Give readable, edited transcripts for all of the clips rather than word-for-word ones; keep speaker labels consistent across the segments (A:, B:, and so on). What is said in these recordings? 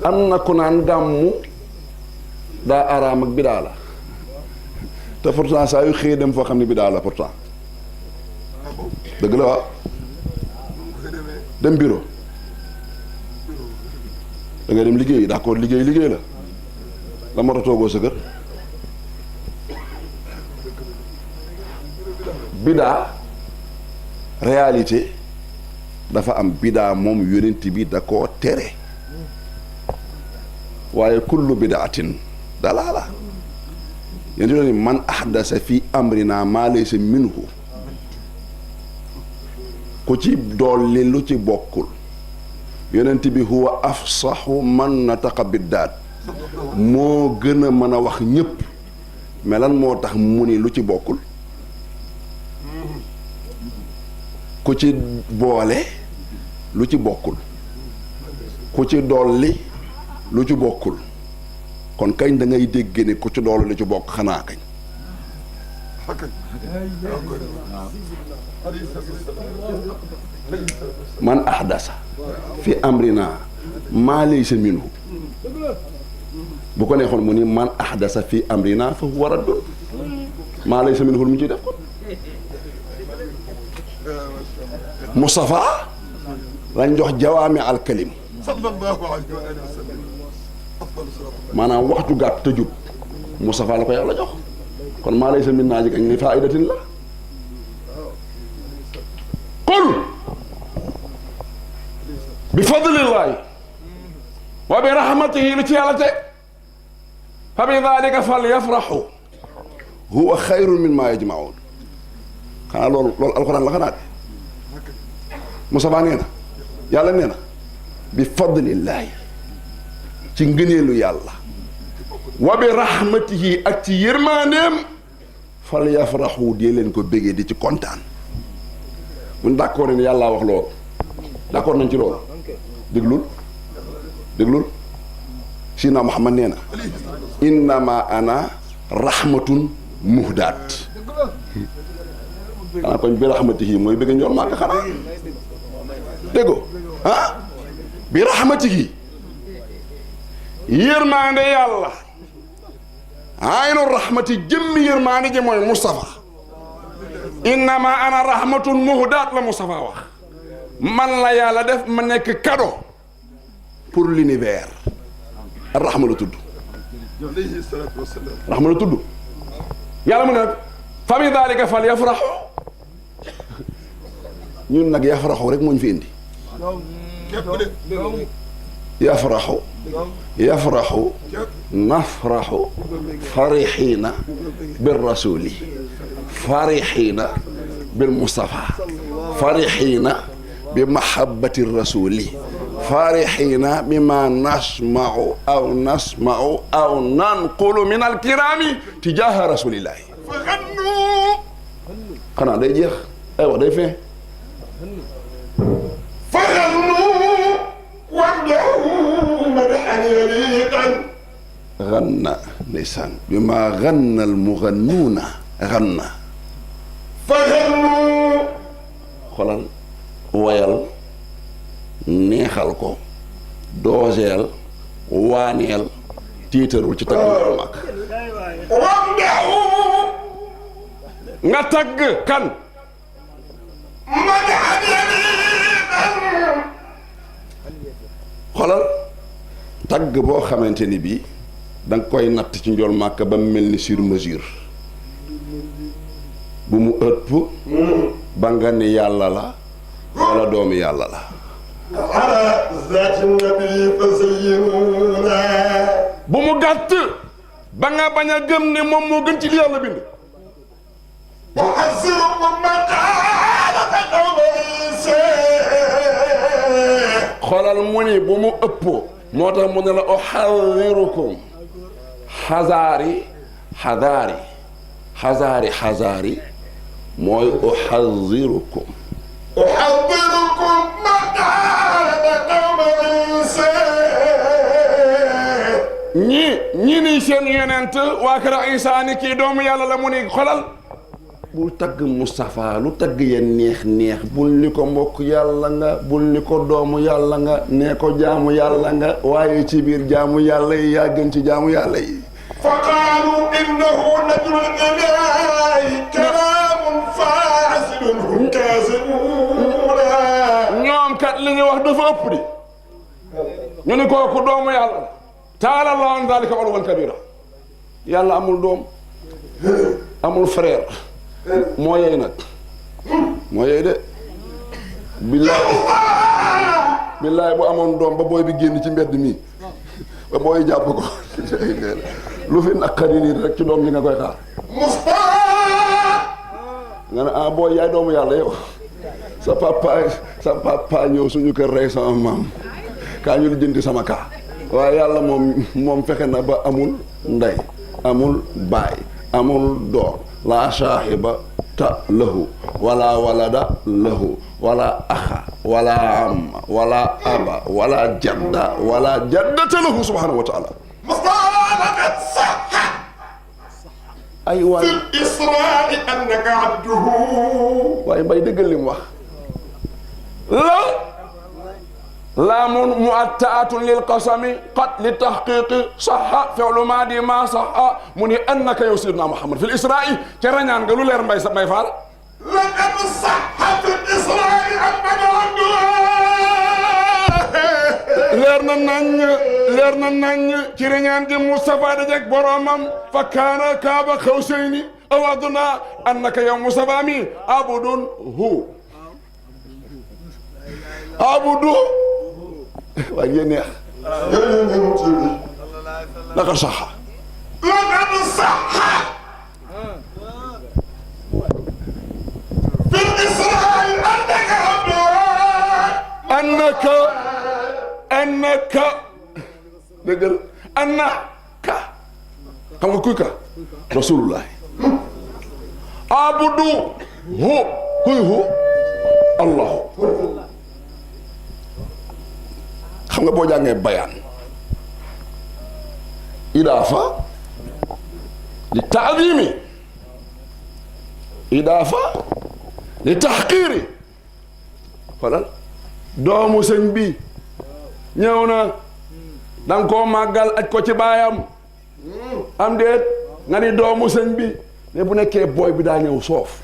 A: am na ku naan gàmmu daa araam ak bidaa la te pourtant saa yu xëy dem foo xam ne bidaa la pourtant dëgg la waaw dem bureau da ngay dem liggéey d'accord liggéey la la moo tax toogoo sa kër bidaa réalité dafa am bidaa moom yonent bi da koo tere waaye kullu bidaatin dalaala yéen di doon man ahdasa fi amrina maa laysa minhu ku ci dolli lu ci bokkul yonent bi huwa afsaxu man nataqa biddaat moo gën a mën a wax ñépp mais lan moo tax mu ni lu ci bokkul ku ci boole lu ci bokkul ku ci dolli lu ci bokkul kon kañ da ngay dégg ne ku ci dolli lu ci bokk xanaa kañ man ahdasa fi amrina maa laysa minhu bu ko neexoon mu ni man ahdasa fi amrina fa huwa raddun maa laysa minhu mu ciy def ko Moustapha lañ jox jawaami alkalim maanaam waxtu gàtt te jub Moustapha la ko yàlla jox kon maa laysa min naa ji kañ ni faidatin la qul bi fadlillahi wa bi rahmatihi lu ci yàlla teg fa bi dalika fal yafraxu huwa xayrun mimma yajmaun xanaa loolu alxuraan la xanaa de Moustapha nee na yàlla nee na bi fadlillahi ci ngëneelu yàlla wa bi rahmatihi ak ci yërmandeem fal yafraxu dee leen ko bégee di ci kontaan mun d'accord ne yàllaa wax loolu d'accord nañ ci loolu déglul Sina Muhammad nee na innama ana rahmatun muhdaat xanaa koñ bi rahmatihi mooy bëgg njool maa nga xanaa déggo ah bi rahmatihi yërmaande yàlla aynu rahmati jëmmi yërmaande ji mooy Moustapha innama ana rahmatun muhdaat la Moustapha wax man la yàlla def ma nekk cadeau pour l'univers rahma la tudd rahma la tudd yàlla mu ne nag fa bi daalika fal yafraxu ñun nag yafraxu rek moo ñu fi indi yafraxu nafraxu farixiina bir rasuli farixiina bil Mustafa farixiina bi mahabbati rasuli farixiina bima nasmau aw nanqulu min alkirami tijaha rasulillahi xanaa day jeex ay wax day fin ganna ndeysaan bi ma ganna al mugannuuna ganna xolal woyal neexal ko dooseel waaneel tiitarul ci tagg yu mag nga tagg kan xolal tagg boo xamante ni bii da nga koy natt ci njool màkk ba mu mel ni sur mesure bu mu ëpp ba nga ni yàlla la wala doomu yàlla la bu mu gàtt ba nga bañ a gëm ne moom moo gën ci li yàlla bind xoolal mu ni bu mu ëpp moo tax mu ne la uxadirukum xazaari mooy uxadirukum ñi ni seen yonent waa kër Isaa ni kii doomu yàlla la mu ni xolal bul tagg Moustapha lu tagg ya neex neex bul ni ko mbokk yàlla nga bul ni ko doomu yàlla nga nee ko jaamu yàlla nga waaye ci biir jaamu yàlla yi yaa gën ci jaamu yàlla yi
B: fa qaalu innahu najrul ilaahi kalaamun faasidun hum kaasibuuna
A: ñoom kat li ñu wax dafa ëpp di ñu ni kooku doomu yàlla la taala Allahu an zaalika uluwwan kabiira yàlla amul doom amul frère moo yey nag moo yey de billaay bu amoon doom ba booy bi génn ci mbedd mi ba booy jàpp ko lu fi naqari nii rek ci doom ji nga koy xaar nga ne booy yaay doomu yàlla yow sa papa ñëw suñu kër rey sama maam kaa ñu lijjanti sama kaa waaye yàlla moom fexe na ba amul ndey amul baay amul doom laa saahiba ta lahu wala walada lahu wala axa wala amma wala aba wala jadda wala jaddata lahu subhanahu wa taala
B: mustaalakat saxa
A: ay waay
B: fil israai annaka abduhu
A: waaye mbay dëggal li mu wax laamun muattaatun lil qasami qad li tahqiqi saxa fi'lu maadi ma saxa mu ni annaka yow sayyidina Muhammad fil isra'i ca rañaan nga lu leer mbay faal
B: laqad saxa fil isra'i annaka
A: leer na nañ ci rañaan gi Mustafa dajek boromam fa kaana kaaba xawsayni aw adnaa annaka yow Mustafa mi abudun hu abudu waaye yéen neex laqad saxa
B: fil isra'i annaka abduhu
A: annaka dëggal annaka xam nga kuy ka rasulullah abudu hu kuy hu allah xam nga boo jàngee bayaan idaafa li taadimi idaafa li taxqiiri xoolal doomu sëñ bi ñëw na danga koo màggal aj ko ci baayam am déet nga ni doomu sëñ bi mais bu nekkee booy bi daa ñëw soof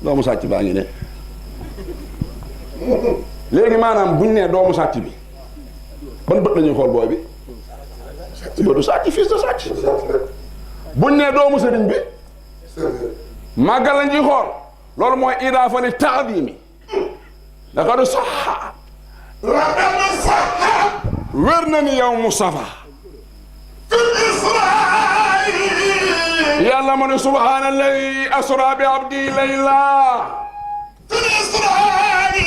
A: doomu sàcc baa ngi ne léegi maanaam buñ nee doomu sàcc bi ban bët la ñuy xool booy bi bëtu sàcc fils de sàcc buñ nee doomu sëriñ bi màggal lañ ciy xool loolu mooy idaafa li taadimi laqad saxa wér na ni yow Mustafa
B: fil isra'i
A: yàlla ma ne subhaana alladi asra bi abdi layla
B: fil isra'i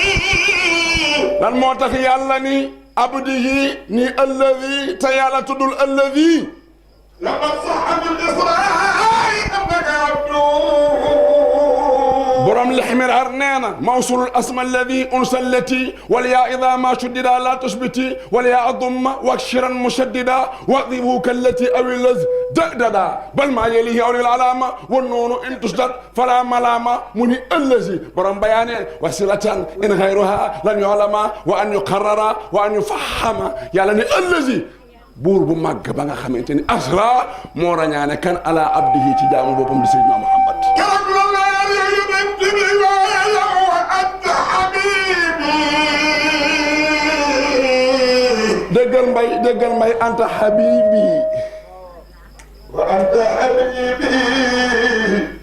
A: lan moo tax yàlla ni abdihi ni alladi te yàlla tuddul alladi
B: laqad saxa fil isra'i annaka abduhu
A: borom lixmirar nee na mawsulul asma alladi unsallati wal yaa ida ma shuddida la tusbiti wal yaa adumma wakshiran mushaddida wadibuhu kallati awi laz dadada bal ma yelihi aw lil alama wan noonu in tusdad fala malama mu ni allazi borom bayaane wasilatan in xayruha lan yulama wa an yuqarrara wa an yufahama yàlla ne allazi buur bu màgg ba nga xamante ni asra moo rañaane kan ala abdihi ci jaamu boppam di Seydina Muhammad déggal mbay anta habibi
B: wa anta habibi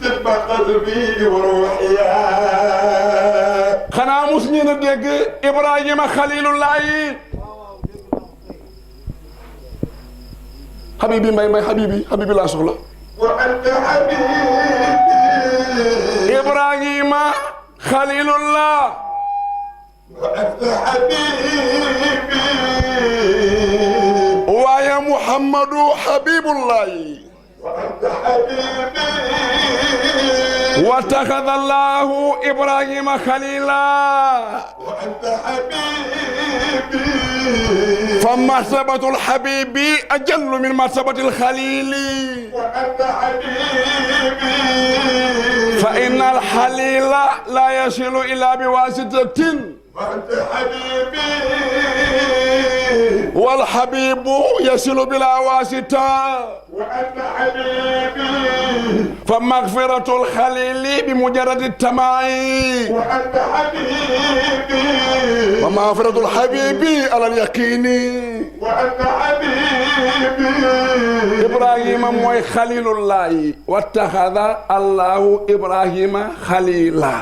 B: tibba qalbi wa ruhiya
A: xanaa mus ñu na dégg Ibrahima Xalilullahi habibi mbay habibi laa soxla
B: wa anta habibi
A: Ibrahima Xalilullah
B: wa anta habibi
A: waaye Muhammadu Habibullahi
B: wa anta habibi
A: واتخذ الله إبراهيم خليلا
B: وأنت حبيبي
A: فمرتبة الحبيب أجل من مرتبة الخليل
B: وأنت حبيبي
A: فإن الحليل لا يصل إلا بواسطة
B: وأنت حبيبي
A: والحبيب يصل بلا واسطة
B: وأنت حبيبي
A: فمغفرة الخليل بمجرد التماعي
B: وأنت حبيبي
A: ومغفرة الحبيب على اليقين
B: وأنت حبيبي
A: إبراهيم موي خليل الله واتخذ الله إبراهيم خليلا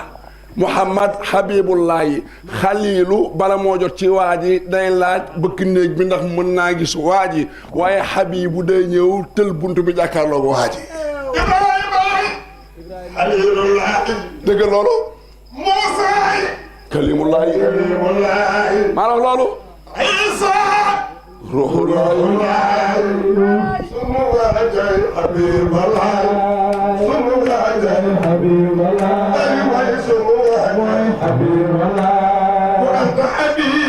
A: محمد حبيب الله خليل بلا moo jot ci waaji day laaj bëkk néeg bi ndax mën naa gis waaji waaye xabibu day ñëw tël buntu bi jàkkaarloog waaji
B: xalilullahi
A: dëgg loolu
B: Muusaa
A: kalimullahi
B: kalimullahi
A: maanaam loolu
B: Isaa
A: ruhullahi
B: sunu waajay habiballahi sunu waajay habiballahi ay way sunu waajay habiballahi wa anta habibi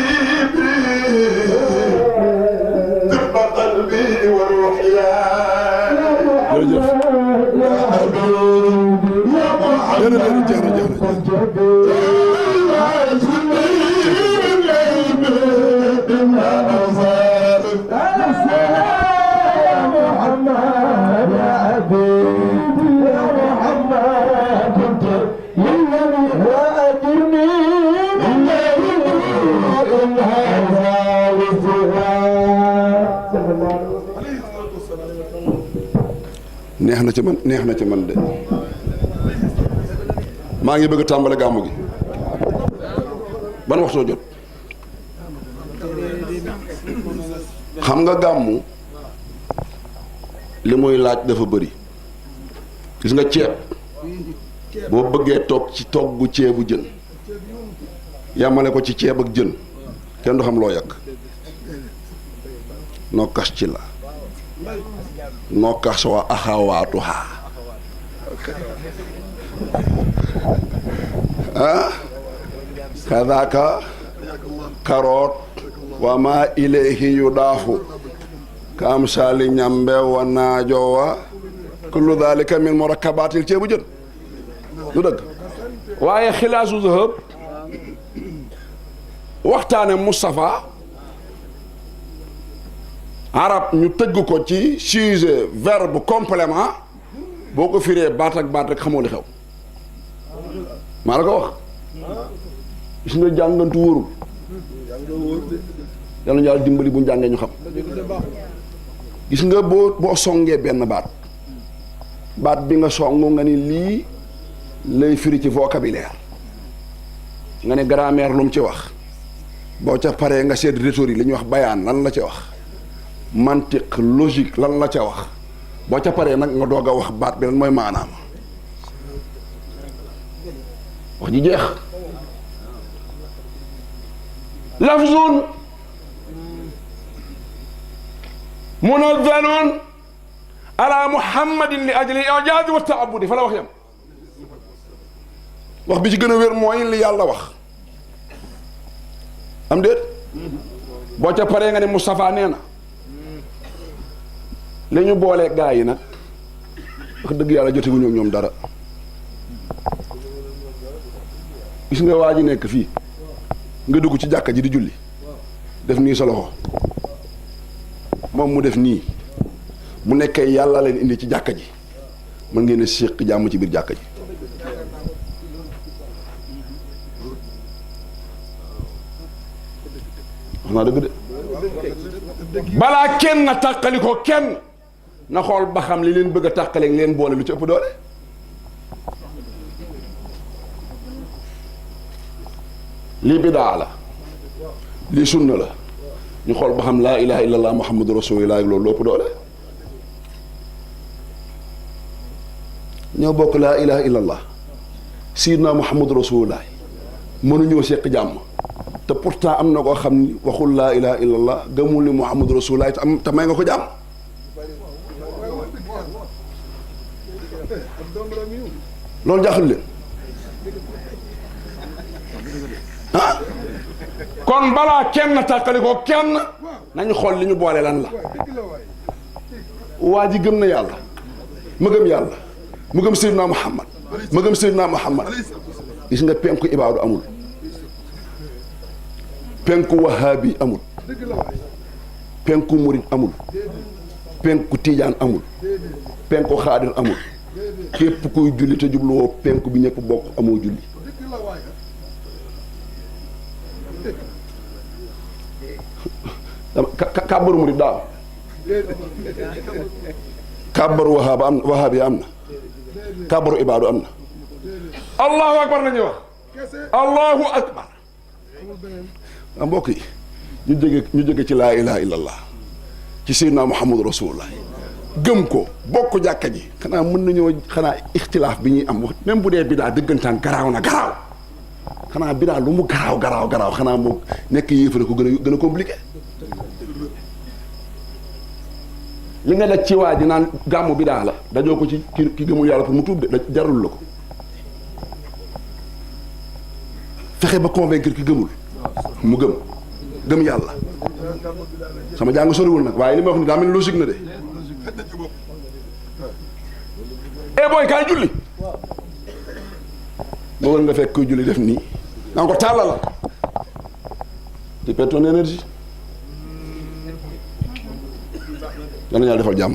B: tibba qalbi wa ruhiya
A: jërëjëf neex na ci man neex na ci man de maa ngi bëgg a tàmbale gàmmu gi ban waxtoo jot xam nga gàmmu li muy laaj dafa bëri gis nga ceeb boo bëggee toog ci toggu ceebu jën yàmmale ko ci ceeb ak jën kenn du xam loo yàq nokkas ci la nokkas wa axawaatuha ah kadaka karoot wa ma ilayhi yudaafu ka amsali ñambe wa naajo wa kullu dalika min murakkabatil ceebu jën du dëgg waaye xilaasu zahab waxtaane Moustapha arab ñu tëgg ko ci sujet verbe complément boo ko firee baat ak baat rek xamoo li xew maa la ko wax gis nga jàngantu wóorul yàlla ñu yàlla dimbali bu ñu jàngee ñu xam gis nga boo songee benn baat bi nga songu nga ni lii lay firi ci vocabulaire nga ne grammaire lu mu ci wax boo ca paree nga seet rhétorique li ñuy wax bayaan lan la ca wax mantiq logique lan la ca wax boo ca paree nag nga doog a wax baat bi lan mooy maanaam wax ji jeex lafzun munazzalun ala muhammadin li ajli ijaaz wa taabudi fa la wax yam wax bi ci gën a wér mooy li yàlla wax am déet boo ca paree nga ne Moustapha nee na li ñu boolee gaa yi nag wax dëgg yàlla jotewuñu ak ñoom dara gis nga waa ji nekk fii nga dugg ci jàkka ji di julli def nii sa loxo moom mu def nii bu nekkee yàlla leen indi ci jàkka ji mën ngeen a séq jàmm ci biir jàkka ji wax naa dëgg de balaa kenn na tàqali ko kenn na xool ba xam li leen bëgg a tàqaleeg leen boole lu ci ëpp doole lii bidaa la lii sunna la ñu xool ba xam laa ilaha illallah muhammadu rasulullah ak loolu lu ëpp doole ñoo bokk laa ilaha illallah sayyidina muhammadu rasulullah mënuñoo seq jàmm te pourtant am na koo xam ni waxul laa ilaha illallah gëmul ni muhammadu rasulullah te may nga ko jàmm loolu jaaxal leen ah kon balaa kenn tàqali ko kenn nañu xool li ñu boole lan la waa ji gëm na yàlla ma gëm yàlla mu gëm Seydina Muhammad ma gëm Seydina Muhammad gis nga penku ibaadu amul penku wahabi amul penku murid amul penku tiijaan amul penku xaadir amul képp kuy julli te jubluwoo penku bi ñëpp bokk amoo julli kàbbaru murid daaw kàbbaru wahabi am na kàbbaru ibaadu am na allahu akbar la ñuy wax allahu akbar mbokk yi ñu jóge ci laa ilaha illallah ci sayyidina muhammadu rasulullah gëm ko bokk jàkka ji xanaa mën nañoo xanaa ixtilaaf bi ñuy am wax même bu dee bidaa dëggantaan garaaw na garaaw xanaa bidaa lu mu garaaw xanaa moo nekk yéefare ko gën a compliqué li nga daj ci waa ji naan gàmmu bidaa la dajoo ko ci ki gëmul yàlla pour mu tuub de jarul la ko fexe ba convaincre ki gëmul mu gëm yàlla sama jàng soriwul nag waaye li ma wax ni daa mel logique na de booy kaay julli moo war nga fekk kuy julli def nii nanga ko tàllal tu perds ton énergie yal na yàlla defal jàmm